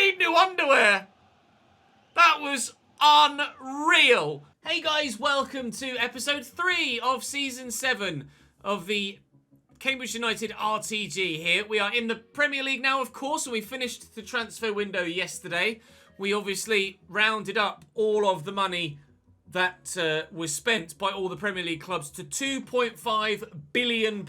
need new underwear. That was unreal. Hey guys, welcome to episode 3 of season 7 of the Cambridge United RTG here. We are in the Premier League now, of course, and we finished the transfer window yesterday. We obviously rounded up all of the money that was spent by all the Premier League clubs to £2.5 billion,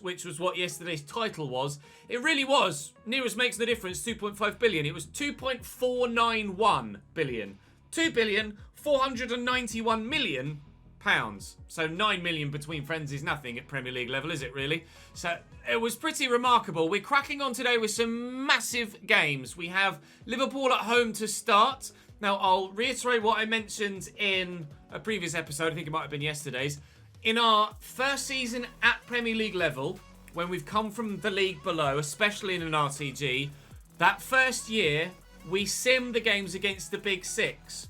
which was what yesterday's title was. It really was. Near as makes no difference, 2.5 billion. It was 2.491 billion. £2,491,000,000. So 9 million between friends is nothing at Premier League level, is it really? So it was pretty remarkable. We're cracking on today with some massive games. We have Liverpool at home to start. Now, I'll reiterate what I mentioned in a previous episode, I think it might have been yesterday's. In our first season at Premier League level, when we've come from the league below, especially in an RTG, that first year, we sim the games against the Big Six.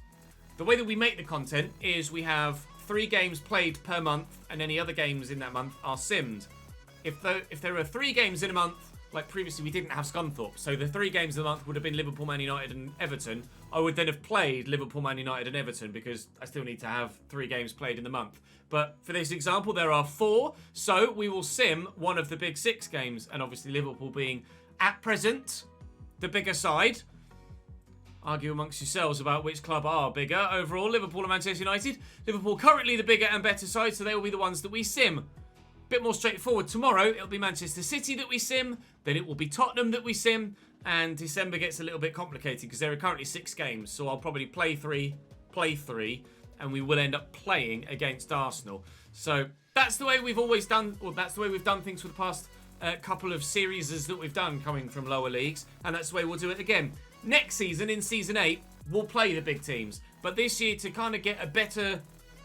The way that we make the content is we have 3 games played per month, and any other games in that month are simmed. If there are 3 games in a month, like previously we didn't have Scunthorpe, so the 3 games of the month would have been Liverpool, Man United and Everton. I would then have played Liverpool, Man United and Everton because I still need to have 3 games played in the month. But for this example, there are 4, so we will sim one of the Big 6 games, and obviously Liverpool being, at present, the bigger side. Argue amongst yourselves about which club are bigger. Overall, Liverpool and Manchester United. Liverpool currently the bigger and better side, so they will be the ones that we sim. Bit more straightforward. Tomorrow, it'll be Manchester City that we sim, then it will be Tottenham that we sim, and December gets a little bit complicated because there are currently 6 games, so I'll probably play 3, and we will end up playing against Arsenal. So that's the way we've always done, or that's the way we've done things for the past couple of series that we've done coming from lower leagues, and that's the way we'll do it again. Next season, in Season 8, we'll play the big teams, but this year, to kind of get a better,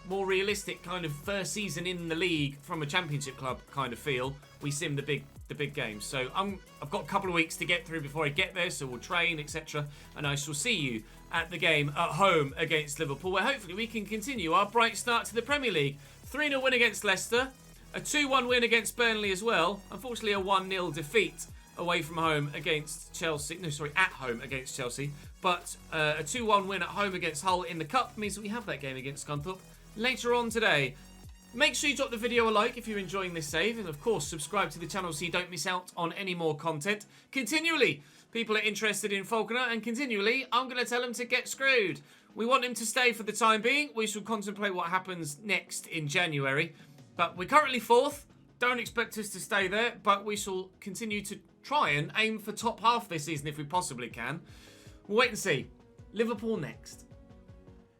more realistic kind of first season in the league from a championship club kind of feel, we sim the big games. So I've got a couple of weeks to get through before I get there, so we'll train, etc. And I shall see you at the game at home against Liverpool, where hopefully we can continue our bright start to the Premier League. 3-0 win against Leicester, a 2-1 win against Burnley as well. Unfortunately, a 1-0 defeat away from home against Chelsea. No, sorry, at home against Chelsea. But a 2-1 win at home against Hull in the Cup means that we have that game against Scunthorpe later on today. Make sure you drop the video a like if you're enjoying this save, and of course subscribe to the channel so you don't miss out on any more content. Continually, people are interested in Falconer, and continually, I'm going to tell him to get screwed. We want him to stay for the time being. We shall contemplate what happens next in January. But we're currently 4th. Don't expect us to stay there, but we shall continue to try and aim for top half this season if we possibly can. We'll wait and see. Liverpool next.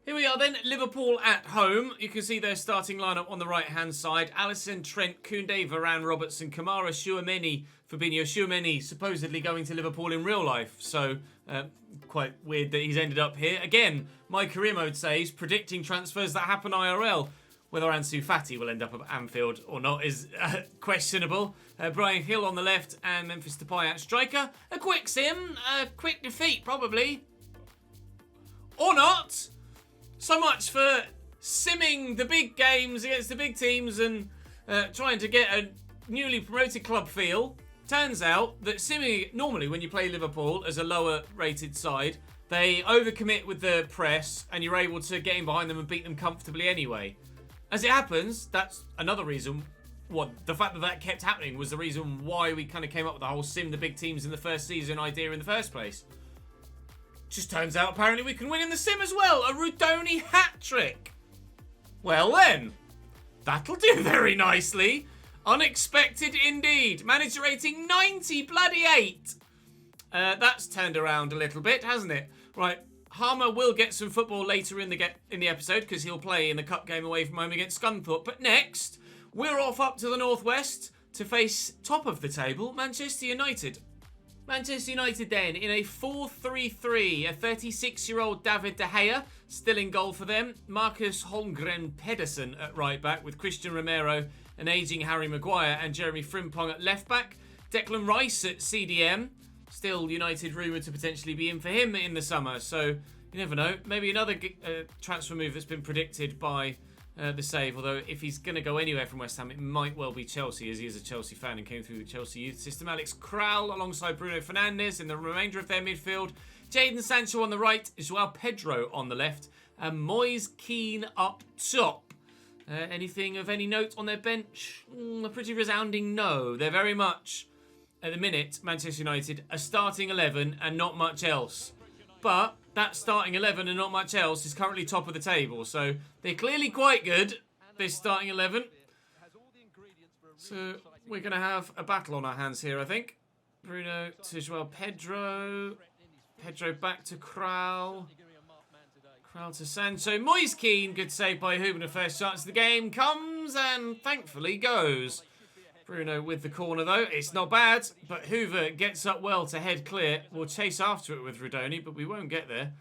Here we are then, Liverpool at home. You can see their starting lineup on the right-hand side. Alisson, Trent, Koundé, Varane, Robertson, Kamara, Tchouaméni, Fabinho. Tchouaméni supposedly going to Liverpool in real life. So, quite weird that he's ended up here. Again, my career mode says predicting transfers that happen IRL. Whether Ansu Fati will end up at Anfield or not is questionable. Bryan Hill on the left and Memphis Depay at striker. A quick sim, a quick defeat probably. Or not. So much for simming the big games against the big teams and trying to get a newly promoted club feel. Turns out that simming, normally when you play Liverpool as a lower rated side, they overcommit with the press and you're able to get in behind them and beat them comfortably anyway. As it happens, that's another reason, the fact that that kept happening was the reason why we kind of came up with the whole sim the big teams in the first season idea in the first place. Just turns out apparently we can win in the sim as well. A Rudoni hat-trick. Well then, that'll do very nicely. Unexpected indeed. Manager rating 90 that's turned around a little bit, hasn't it? Right, Harmer will get some football later in the episode because he'll play in the cup game away from home against Scunthorpe. But next, we're off up to the northwest to face top of the table, Manchester United. Manchester United then in a 4-3-3. A 36-year-old David De Gea still in goal for them. Marcus Holmgren Pedersen at right back with Christian Romero, an ageing Harry Maguire and Jeremy Frimpong at left back. Declan Rice at CDM. Still United rumoured to potentially be in for him in the summer. So you never know. Maybe another transfer move that's been predicted by the save. Although if he's going to go anywhere from West Ham, it might well be Chelsea, as he is a Chelsea fan and came through the Chelsea youth system. Alex Kral alongside Bruno Fernandes in the remainder of their midfield. Jadon Sancho on the right, Joao Pedro on the left, and Moise Kean up top. Anything of any note on their bench? A pretty resounding no. They're very much, at the minute, Manchester United, a starting 11 and not much else. But that starting 11 and not much else is currently top of the table. So they're clearly quite good, this starting 11. So we're going to have a battle on our hands here, I think. Bruno to Joao Pedro. Pedro back to Kral. Kral to Sancho. Moise Kean, good save by Hubner. First chance of the game comes and thankfully goes. Bruno with the corner though. It's not bad, but Hoover gets up well to head clear. We'll chase after it with Rodoni, but we won't get there.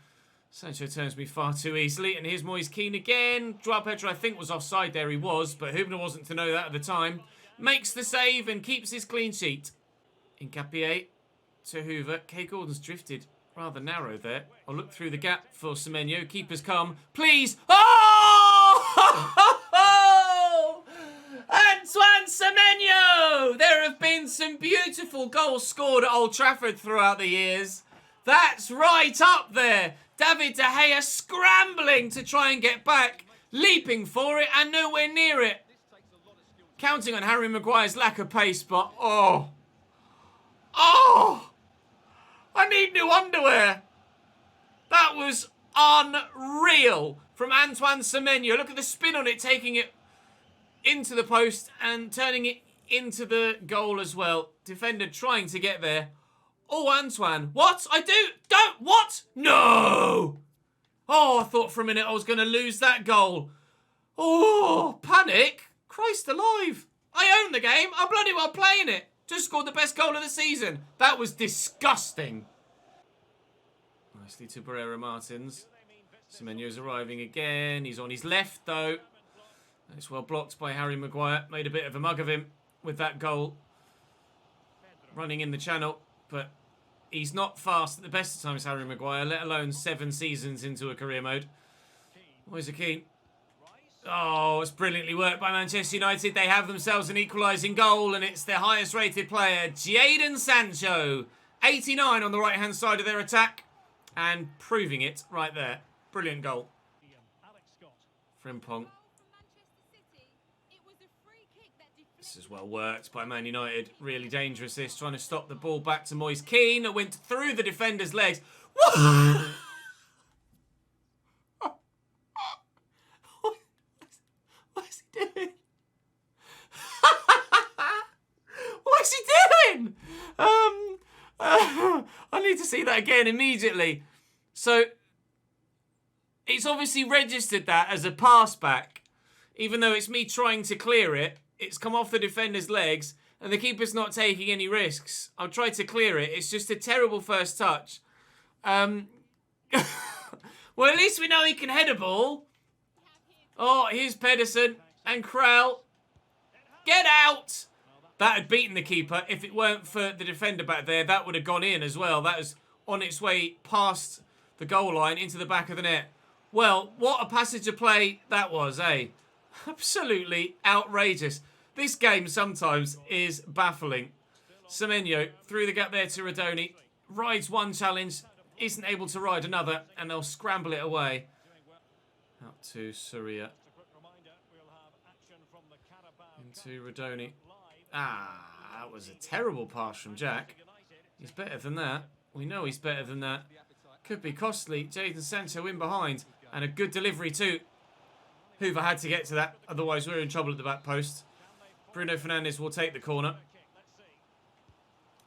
Sancho turns me far too easily, and here's Moise Kean again. Joao Pedro, I think, was offside there. He was, but Hubner wasn't to know that at the time. Makes the save and keeps his clean sheet. Nkapie to Hoover. Kay Gordon's drifted rather narrow there. I'll look through the gap for Semenyo. Keeper's come. Please. Oh! Antoine Semenyo! There have been some beautiful goals scored at Old Trafford throughout the years. That's right up there. David De Gea scrambling to try and get back. Leaping for it and nowhere near it. Counting on Harry Maguire's lack of pace, but oh! I need new underwear. That was unreal from Antoine Semenyo. Look at the spin on it, taking it into the post and turning it into the goal as well. Defender trying to get there. Oh, Antoine. What? What? No! Oh, I thought for a minute I was going to lose that goal. Oh, panic. Christ alive. I own the game. I'm bloody well playing it. Just scored the best goal of the season. That was disgusting. Nicely to Barrera Martins. Semenyo's arriving again. He's on his left, though. It's well blocked by Harry Maguire. Made a bit of a mug of him with that goal. Running in the channel. But he's not fast at the best of times, Harry Maguire, let alone 7 seasons into a career mode. Moise Kean. Oh, it's brilliantly worked by Manchester United. They have themselves an equalising goal, and it's their highest rated player, Jadon Sancho. 89 on the right-hand side of their attack, and proving it right there. Brilliant goal. Frimpong. This is well worked by Man United. Really dangerous this, trying to stop the ball back to Moise Kean. It went through the defender's legs. What? What's he doing? What's he doing? I need to see that again immediately. So, it's obviously registered that as a pass back, even though it's me trying to clear it. It's come off the defender's legs, and the keeper's not taking any risks. I'll try to clear it. It's just a terrible first touch. Well, at least we know he can head a ball. Oh, here's Pedersen and Kral. Get out! That had beaten the keeper. If it weren't for the defender back there, that would have gone in as well. That was on its way past the goal line into the back of the net. Well, what a passage of play that was, eh? Absolutely outrageous. This game sometimes is baffling. Semenyo through the gap there to Rodoni. Rides one challenge, isn't able to ride another, and they'll scramble it away. Out to Surya. Into Rodoni. That was a terrible pass from Jack. He's better than that. We know he's better than that. Could be costly. Jadon Sancho in behind. And a good delivery too. Hoover had to get to that, otherwise we're in trouble at the back post. Bruno Fernandes will take the corner.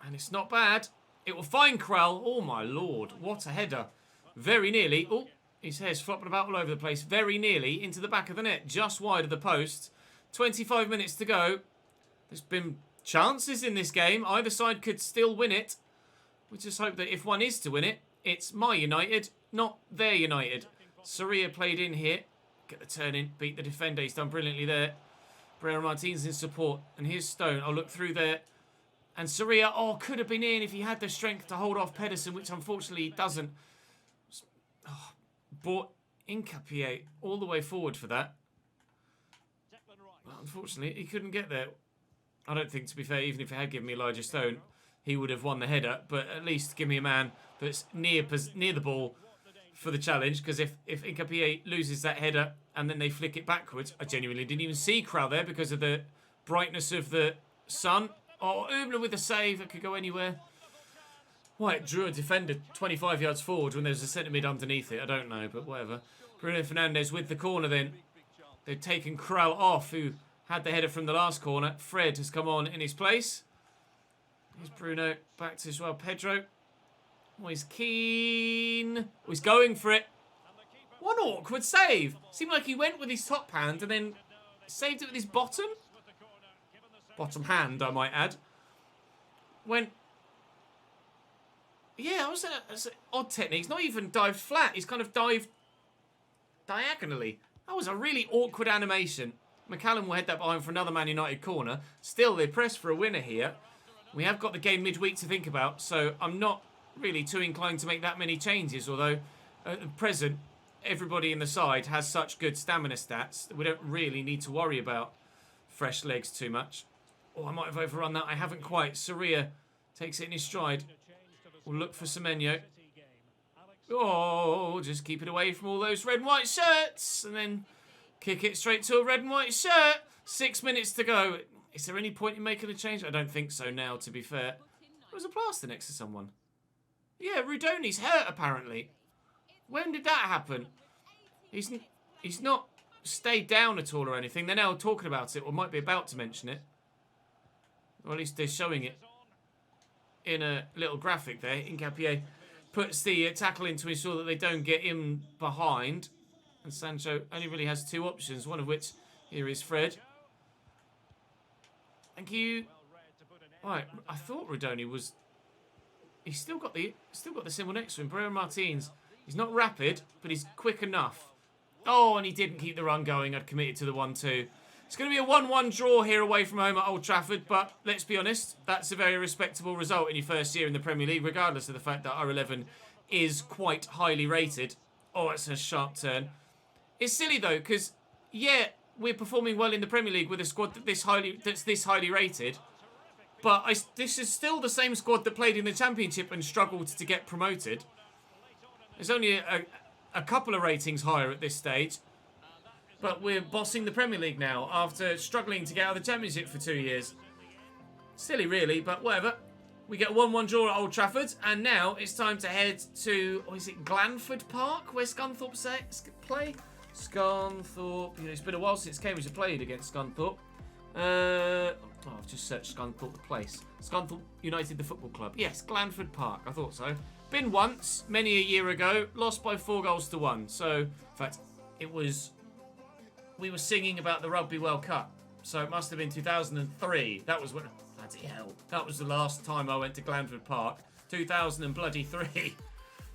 And it's not bad. It will find Kral. Oh my lord, what a header. Very nearly. Oh, his hair's flopping about all over the place. Very nearly into the back of the net, just wide of the post. 25 minutes to go. There's been chances in this game. Either side could still win it. We just hope that if one is to win it, it's my United, not their United. Surya played in here. Get the turn in, beat the defender. He's done brilliantly there. Barrera Martins in support. And here's Stone. I'll look through there. And Surya, could have been in if he had the strength to hold off Pedersen, which unfortunately he doesn't. Brought Nkapie all the way forward for that. unfortunately, he couldn't get there. I don't think, to be fair, even if he had given me Elijah Stone, he would have won the header. But at least give me a man that's near the ball for the challenge. Because if Nkapie loses that header and then they flick it backwards, I genuinely didn't even see Krau there because of the brightness of the sun. Oh, Ubner with a save. It could go anywhere. Why it drew a defender 25 yards forward when there's a centre mid underneath it. I don't know, but whatever. Bruno Fernandes with the corner then. They've taken Krau off, who had the header from the last corner. Fred has come on in his place. Here's Bruno. Back to Joao Pedro. Oh, he's keen. Oh, he's going for it. What an awkward save. Seemed like he went with his top hand and then saved it with his bottom. Bottom hand, I might add. Went... Yeah, it was an odd technique. He's not even dived flat. He's kind of dived diagonally. That was a really awkward animation. McCallum will head that behind for another Man United corner. Still, they press for a winner here. We have got the game midweek to think about, so I'm not really too inclined to make that many changes, although at present, everybody in the side has such good stamina stats that we don't really need to worry about fresh legs too much. Oh, I might have overrun that. I haven't quite. Sarria takes it in his stride. We'll look for Semenyo. Oh, just keep it away from all those red and white shirts. And then kick it straight to a red and white shirt. 6 minutes to go. Is there any point in making a change? I don't think so now, to be fair. There was a plaster next to someone. Yeah, Rudoni's hurt, apparently. When did that happen? He's not stayed down at all or anything. They're now talking about it, or might be about to mention it. Or at least they're showing it in a little graphic there. Nkapie puts the tackle in to ensure that they don't get in behind. And Sancho only really has two options, one of which here is Fred. Thank you. Right, I thought Rudoni was... He's still got the symbol next to him. Brero Martins. He's not rapid, but he's quick enough. Oh, and he didn't keep the run going. I'd committed to the 1-2. It's going to be a 1-1 draw here away from home at Old Trafford, but let's be honest, that's a very respectable result in your first year in the Premier League, regardless of the fact that R11 is quite highly rated. Oh, it's a sharp turn. It's silly, though, because, yeah, we're performing well in the Premier League with a squad that's this highly rated, but this is still the same squad that played in the Championship and struggled to get promoted. There's only a couple of ratings higher at this stage. But we're bossing the Premier League now after struggling to get out of the Championship for 2 years. Silly, really, but whatever. We get a 1-1 draw at Old Trafford, and now it's time to head to, is it Glanford Park, where Scunthorpe play? Scunthorpe, it's been a while since Cambridge have played against Scunthorpe. I've just searched Scunthorpe, the place. Scunthorpe United, the football club. Yes, Glanford Park, I thought so. Been once, many a year ago, lost by 4-1. So, in fact, we were singing about the Rugby World Cup, so it must have been 2003. That was when, bloody hell, that was the last time I went to Glanford Park. 2003.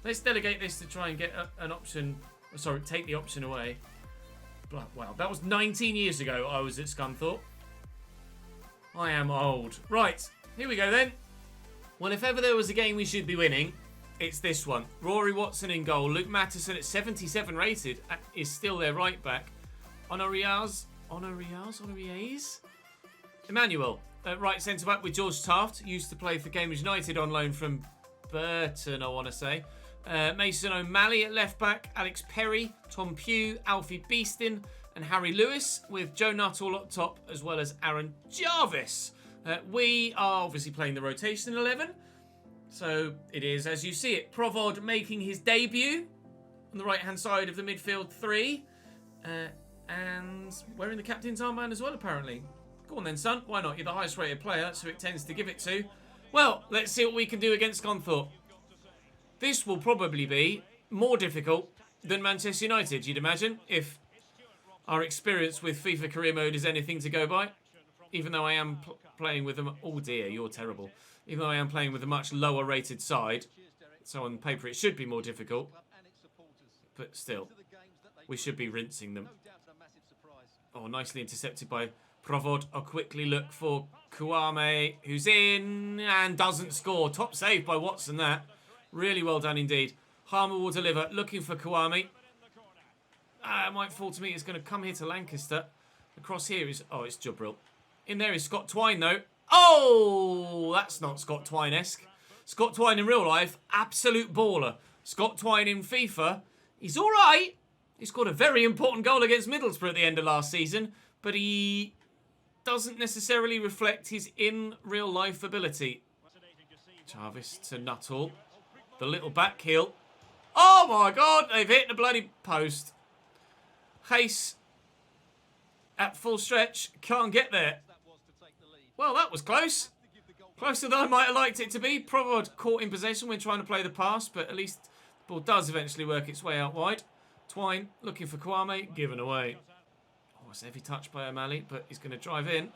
Let's delegate this to try and get an option. Sorry, take the option away. Wow, that was 19 years ago I was at Scunthorpe. I am old. Right, here we go then. Well, if ever there was a game we should be winning, it's this one. Rory Watson in goal. Luke Mattison at 77 rated is still their right back. Honories? Emmanuel at right centre-back with George Taft. Used to play for Cambridge United on loan from Burton, I want to say. Mason O'Malley at left-back. Alex Perry, Tom Pugh, Alfie Beeston and Harry Lewis with Joe Nuttall up top as well as Aaron Jarvis. We are obviously playing the rotation 11. So it is, as you see it, Provod making his debut on the right-hand side of the midfield three. And wearing the captain's armband as well, apparently. Go on then, son. Why not? You're the highest rated player. That's who it tends to give it to. Well, let's see what we can do against Scunthorpe. This will probably be more difficult than Manchester United, you'd imagine, if our experience with FIFA career mode is anything to go by. Even though I am playing with them... Oh dear, you're terrible. Even though I am playing with a much lower rated side. So on paper it should be more difficult. But still, we should be rinsing them. Oh, nicely intercepted by Provod. I'll quickly look for Kouame, who's in and doesn't score. Top save by Watson, that. Really well done indeed. Harmer will deliver. Looking for Kouame. It might fall to me. It's going to come here to Lancaster. Across here is... Oh, it's Jubril. In there is Scott Twine, though. Oh, that's not Scott Twine-esque. Scott Twine in real life, absolute baller. Scott Twine in FIFA, he's all right. He scored a very important goal against Middlesbrough at the end of last season, but he doesn't necessarily reflect his in-real-life ability. Jarvis to Nuttall. The little back heel. Oh my God, they've hit the bloody post. Hayes at full stretch, can't get there. Well, that was close. Closer than I might have liked it to be. Provod caught in possession when trying to play the pass, but at least the ball does eventually work its way out wide. Twine looking for Kwame, given away. Oh, it's a heavy touch by O'Malley, but he's going to drive in.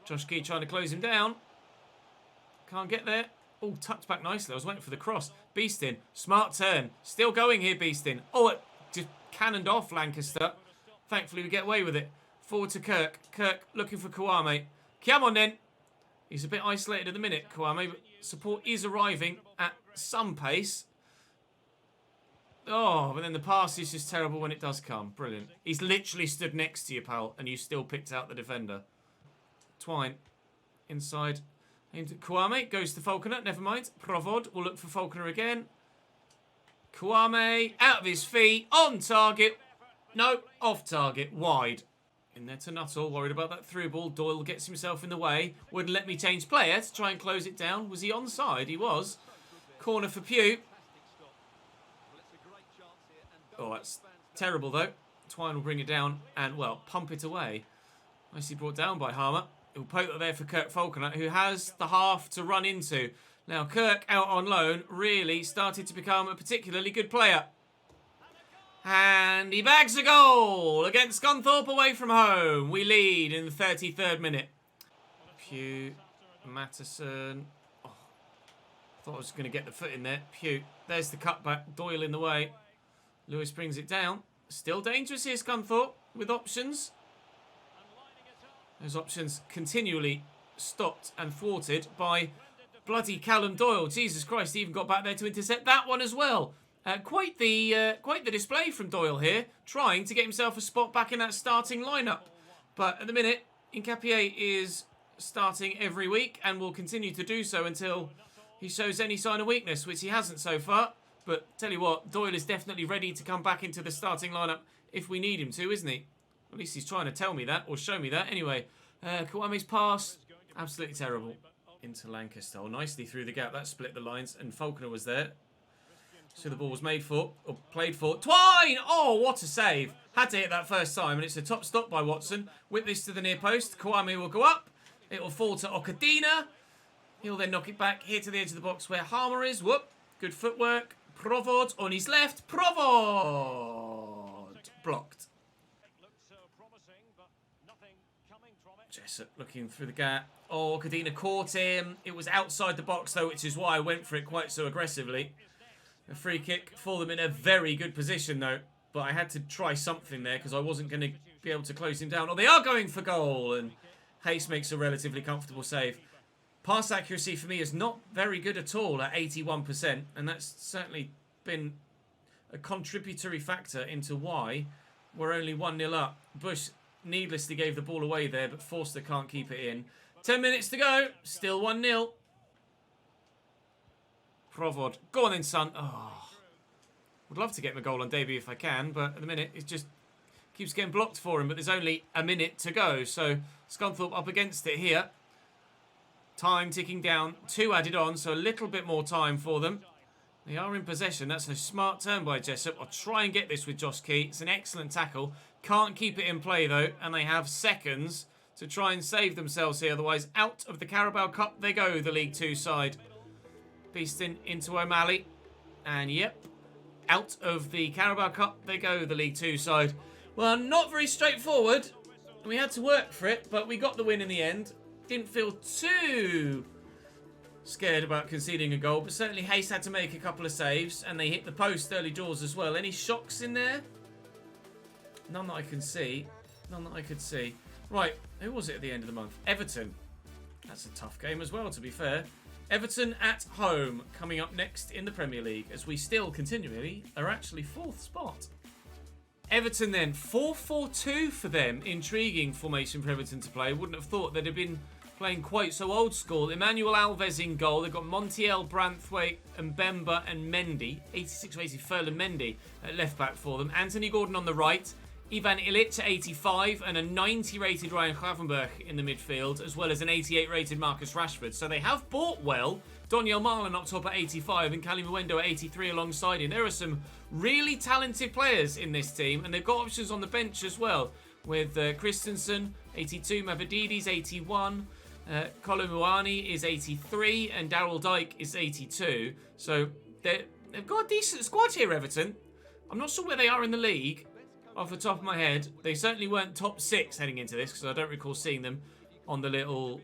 Josh Key trying to close him down. Can't get there. Oh, tucked back nicely. I was waiting for the cross. Beeston, smart turn. Still going here, Beeston. Oh, it just cannoned off Lancaster. Thankfully, we get away with it. Forward to Kirk. Kirk looking for Kwame. Come on, then. He's a bit isolated at the minute, Kwame, but support is arriving at some pace. Oh, but then the pass is just terrible when it does come. Brilliant. He's literally stood next to you, pal, and you still picked out the defender. Twine. Inside. Aimed at Kwame. Goes to Falconer. Never mind. Provod will look for Falconer again. Kwame. Out of his feet. On target. No. Off target. Wide. In there to Nuttall. Worried about that through ball. Doyle gets himself in the way. Wouldn't let me change player to try and close it down. Was he onside? He was. Corner for Pugh. Oh, that's terrible, though. Twine will bring it down and, well, pump it away. Nicely brought down by Harmer. He'll poke it there for Kirk Falconer, who has the half to run into. Now, Kirk, out on loan, really started to become a particularly good player. And he bags a goal against Scunthorpe away from home. We lead in the 33rd minute. Pugh, Matteson. Oh, thought I was going to get the foot in there. Pugh, there's the cutback. Doyle in the way. Lewis brings it down. Still dangerous here, Scunthorpe, with options. Those options continually stopped and thwarted by bloody Callum Doyle. Jesus Christ, he even got back there to intercept that one as well. Quite the display from Doyle here, trying to get himself a spot back in that starting lineup. But at the minute, Incapié is starting every week and will continue to do so until he shows any sign of weakness, which he hasn't so far. But tell you what, Doyle is definitely ready to come back into the starting lineup if we need him to, isn't he? At least he's trying to tell me that, or show me that. Anyway, Kwame's pass, absolutely terrible. Into Lancaster, nicely through the gap. That split the lines, and Falconer was there. So the ball was made for, or played for. Twine! Oh, what a save. Had to hit that first time, and it's a top stop by Watson. Whip this to the near post. Kwame will go up. It will fall to Okadina. He'll then knock it back here to the edge of the box where Harmer is. Whoop. Good footwork. Provod on his left. Provod! Blocked. Jessup looking through the gap. Oh, Okadina caught him. It was outside the box, though, which is why I went for it quite so aggressively. A free kick for them in a very good position, though. But I had to try something there because I wasn't going to be able to close him down. Oh, they are going for goal. And Hayes makes a relatively comfortable save. Pass accuracy for me is not very good at all at 81%. And that's certainly been a contributory factor into why we're only 1-0 up. Bush needlessly gave the ball away there, but Forster can't keep it in. 10 minutes to go. Still 1-0. Provod. Go on then, son. Oh, would love to get him a goal on debut if I can, but at the minute it just keeps getting blocked for him. But there's only a minute to go, so Scunthorpe up against it here. Time ticking down. 2 added on, so a little bit more time for them. They are in possession. That's a smart turn by Jessup. I'll try and get this with Josh Key. It's an excellent tackle. Can't keep it in play, though, and they have seconds to try and save themselves here. Otherwise, out of the Carabao Cup they go, the League 2 side. Beeston into O'Malley. And, yep, out of the Carabao Cup they go, the League 2 side. Well, not very straightforward. We had to work for it, but we got the win in the end. Didn't feel too scared about conceding a goal, but certainly Hayes had to make a couple of saves, and they hit the post early doors as well. Any shocks in there? None that I can see. None that I could see. Right, who was it at the end of the month? Everton. That's a tough game as well, to be fair. Everton at home, coming up next in the Premier League, as we still continually are actually 4th spot. Everton then, 4-4-2 for them. Intriguing formation for Everton to play. Wouldn't have thought they'd have been playing quite so old school. Emmanuel Alves in goal. They've got Montiel, Branthwaite, Mbemba and Mendy. 86 80 Ferland Mendy at left back for them. Anthony Gordon on the right. Ivan Ilic at 85 and a 90 rated Ryan Gravenberch in the midfield, as well as an 88 rated Marcus Rashford. So they have bought well. Donyell Marlon up top at 85 and Cali Mwendo at 83 alongside him. There are some really talented players in this team, and they've got options on the bench as well, with Christensen 82, Mavropanos 81, Kolomuani is 83 and Daryl Dike is 82. So they've got a decent squad here, Everton. I'm not sure where they are in the league off the top of my head. They certainly weren't top 6 heading into this, because I don't recall seeing them on the little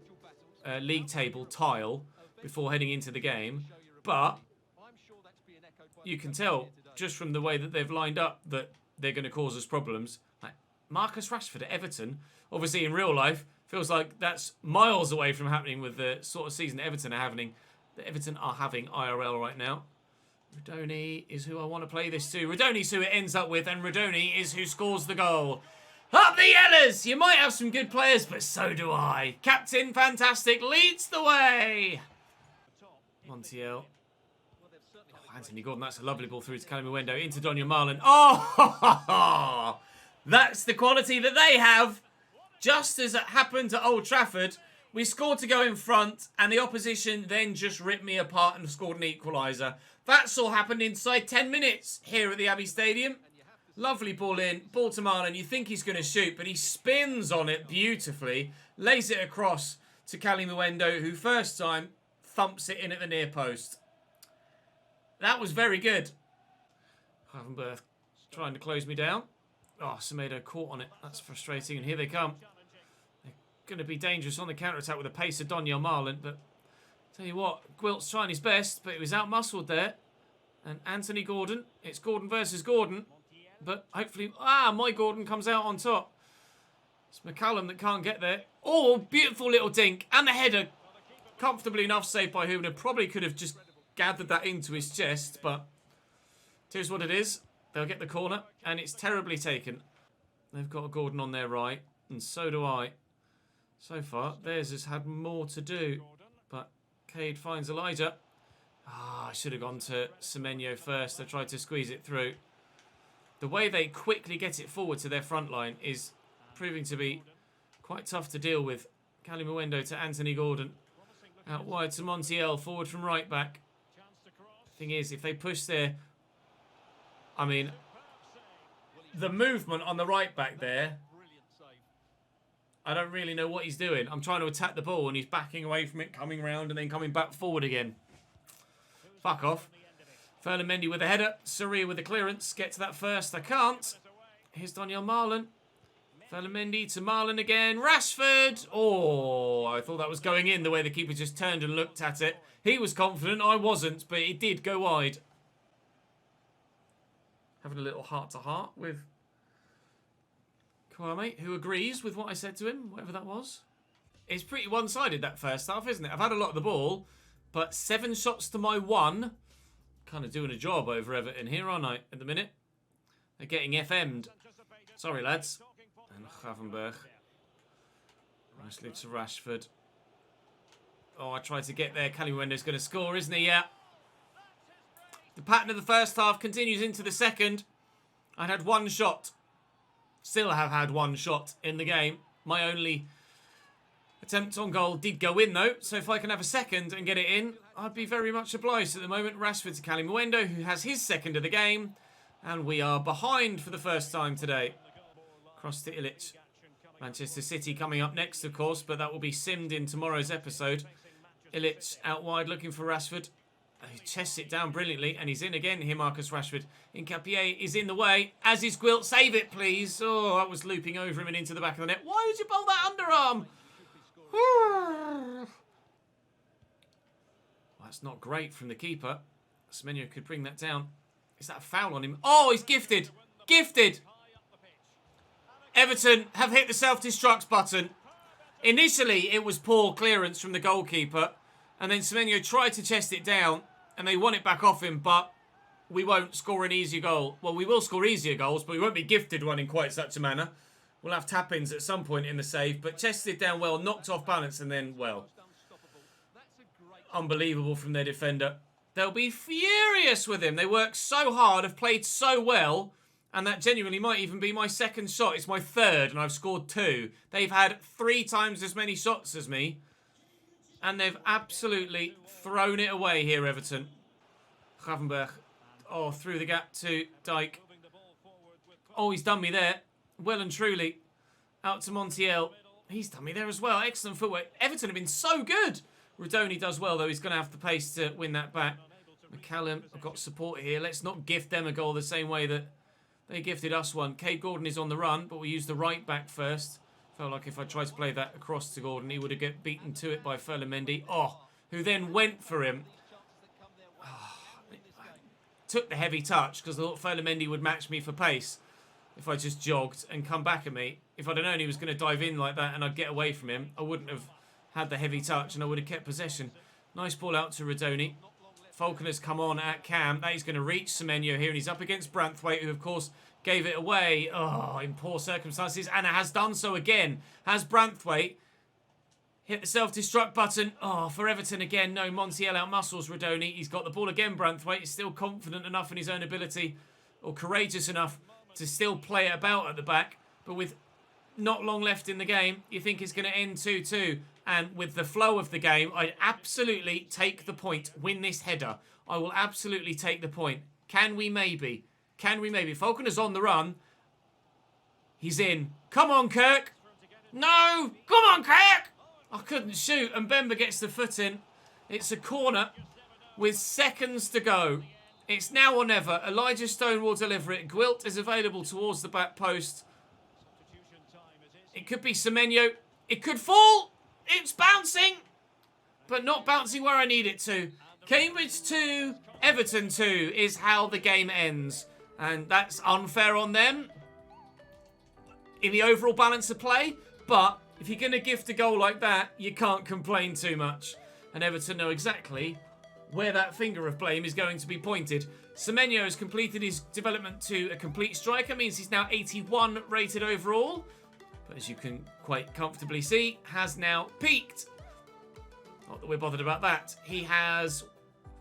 league table tile before heading into the game. But you can tell just from the way that they've lined up that they're going to cause us problems. Like Marcus Rashford at Everton, obviously in real life, feels like that's miles away from happening with the sort of season that Everton are having IRL right now. Rodoni is who I want to play this to. Rodoni's who it ends up with, and Rodoni is who scores the goal. Up the Yellers! You might have some good players, but so do I. Captain Fantastic leads the way. Montiel. Oh, Anthony Gordon, that's a lovely ball through to Cali Mwendo into Donyell Marlon. Oh, that's the quality that they have. Just as it happened at Old Trafford, we scored to go in front, and the opposition then just ripped me apart and scored an equaliser. That's all happened inside 10 minutes here at the Abbey Stadium. Lovely ball in, ball to Marlon. You think he's going to shoot, but he spins on it beautifully, lays it across to Cali Mwendo, who first time thumps it in at the near post. That was very good. Gravenberch trying to close me down. Oh, Semedo caught on it. That's frustrating, and here they come. They're going to be dangerous on the counter-attack with the pace of Donyell Marlon, but tell you what, Gwilt's trying his best, but he was out-muscled there. And Anthony Gordon, it's Gordon versus Gordon, but hopefully, my Gordon comes out on top. It's McCallum that can't get there. Oh, beautiful little dink, and the header. Comfortably enough saved by Hubner. Probably could have just gathered that into his chest, but here's what it is. They'll get the corner, and it's terribly taken. They've got Gordon on their right, and so do I. So far, theirs has had more to do, but Cade finds Elijah. I should have gone to Semenyo first. I tried to squeeze it through. The way they quickly get it forward to their front line is proving to be quite tough to deal with. Cali Mwendo to Anthony Gordon. Out wide to Montiel, forward from right back. Thing is, if they push there, I mean, the movement on the right back there, I don't really know what he's doing. I'm trying to attack the ball and he's backing away from it, coming round and then coming back forward again. Fuck off. Ferland Mendy with a header. Surrey with the clearance. Get to that first. I can't. Here's Donyell Marlon. Ferland Mendy to Marlon again. Rashford. Oh, I thought that was going in the way the keeper just turned and looked at it. He was confident. I wasn't, but it did go wide. Having a little heart-to-heart with Kwame, who agrees with what I said to him, whatever that was. It's pretty one-sided, that first half, isn't it? I've had a lot of the ball, but 7 shots to my 1. Kind of doing a job over Everton here, aren't I, at the minute? They're getting FM'd. Sorry, lads. And Gravenberch. Nicely to Rashford. Oh, I tried to get there. Cali Mwendo's going to score, isn't he? Yeah. The pattern of the first half continues into the second. I had 1 shot. Still have had 1 shot in the game. My only attempt on goal did go in, though. So if I can have a second and get it in, I'd be very much obliged. At the moment, Rashford to Cali Mwendo, who has his second of the game. And we are behind for the first time today. Cross to Ilic. Manchester City coming up next, of course, but that will be simmed in tomorrow's episode. Ilic out wide looking for Rashford. He chests it down brilliantly, and he's in again here, Marcus Rashford. Incapié is in the way, as is Gwilt. Save it, please. Oh, that was looping over him and into the back of the net. Why would you bowl that underarm? Well, that's not great from the keeper. Semenyo could bring that down. Is that a foul on him? Oh, he's gifted. Gifted. Everton have hit the self-destruct button. Initially, it was poor clearance from the goalkeeper. And then Semenyo tried to chest it down. And they won it back off him. But we won't score an easier goal. Well, we will score easier goals, but we won't be gifted one in quite such a manner. We'll have tap-ins at some point in the save, but chested down well, knocked off balance, and then, well, unbelievable from their defender. They'll be furious with him. They work so hard, have played so well, and that genuinely might even be my second shot. It's my third, and I've scored 2. They've had 3 times as many shots as me, and they've absolutely thrown it away here, Everton. Gravenberg, oh, through the gap to Dijk. Oh, he's done me there. Well and truly. Out to Montiel. He's done me there as well. Excellent footwork. Everton have been so good. Rodoni does well, though. He's going to have the pace to win that back. McCallum, I've got support here. Let's not gift them a goal the same way that they gifted us one. Cade Gordon is on the run, but we'll use the right back first. Felt like if I tried to play that across to Gordon, he would have get beaten to it by Ferland-Mendy. Oh, who then went for him. Took the heavy touch because I thought Ferland-Mendy would match me for pace if I just jogged and come back at me. If I'd have known he was going to dive in like that and I'd get away from him, I wouldn't have had the heavy touch and I would have kept possession. Nice ball out to Rodoni. Falconer's come on at Cam. That he's going to reach Semenyo here, and he's up against Branthwaite, who of course gave it away. Oh, in poor circumstances, and it has done so again. Has Branthwaite hit the self-destruct button? Oh, for Everton again. No, Montiel outmuscles Rodoni. He's got the ball again, Branthwaite. He's still confident enough in his own ability, or courageous enough to still play it about at the back. But with not long left in the game, you think it's going to end 2-2. And with the flow of the game, I'd absolutely take the point. Win this header. I will absolutely take the point. Can we maybe? Can we maybe? Falconer's on the run. He's in. Come on, Kirk. No! Come on, Kirk! I couldn't shoot, and Bemba gets the foot in. It's a corner with seconds to go. It's now or never. Elijah Stone will deliver it. Gwilt is available towards the back post. It could be Semenyo. It could fall. It's bouncing, but not bouncing where I need it to. Cambridge 2, Everton 2 is how the game ends. And that's unfair on them in the overall balance of play. But if you're going to gift a goal like that, you can't complain too much. And Everton know exactly where that finger of blame is going to be pointed. Semenyo has completed his development to a complete striker. Means he's now 81 rated overall. But as you can quite comfortably see, has now peaked. Not that we're bothered about that. He has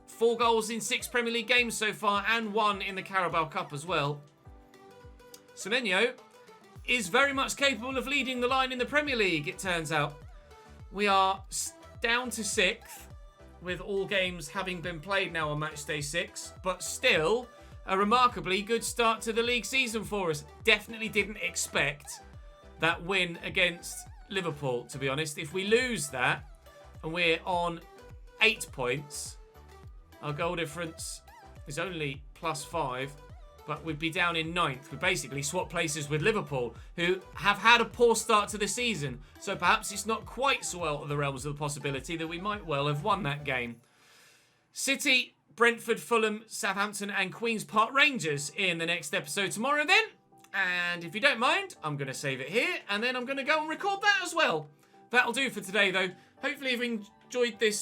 4 goals in 6 Premier League games so far and 1 in the Carabao Cup as well. Semenyo is very much capable of leading the line in the Premier League, it turns out. We are down to 6th, with all games having been played now on match day 6, but still a remarkably good start to the league season for us. Definitely didn't expect that win against Liverpool, to be honest. If we lose that and we're on 8 points, our goal difference is only +5, but we'd be down in 9th. We basically swap places with Liverpool, who have had a poor start to the season. So perhaps it's not quite so out of the realms of the possibility that we might well have won that game. City, Brentford, Fulham, Southampton and Queen's Park Rangers in the next episode tomorrow then. And if you don't mind, I'm going to save it here, and then I'm going to go and record that as well. That'll do for today, though. Hopefully you've enjoyed this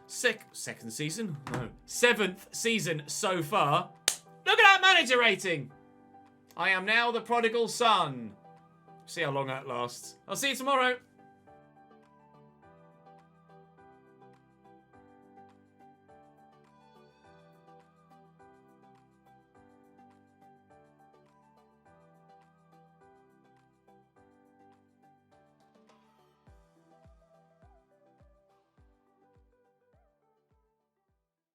second season? No. 7th season so far. Look at that manager rating! I am now the prodigal son. See how long that lasts. I'll see you tomorrow.